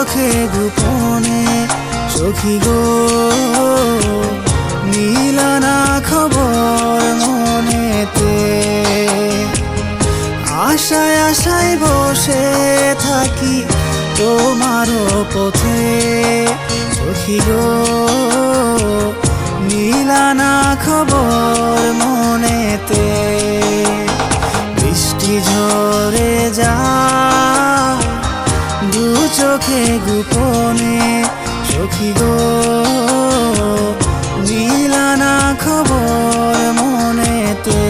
চোখে গোপনে সখী গো নিলা না খবর মনেতে। আশায় আশায় বসে থাকি তোমারও পথে সখী গো নিলা না খবর মনেতে। বৃষ্টি ঝরে যায় দু চোখে গোপনে সখী গো নিলা না খবর মনেতে।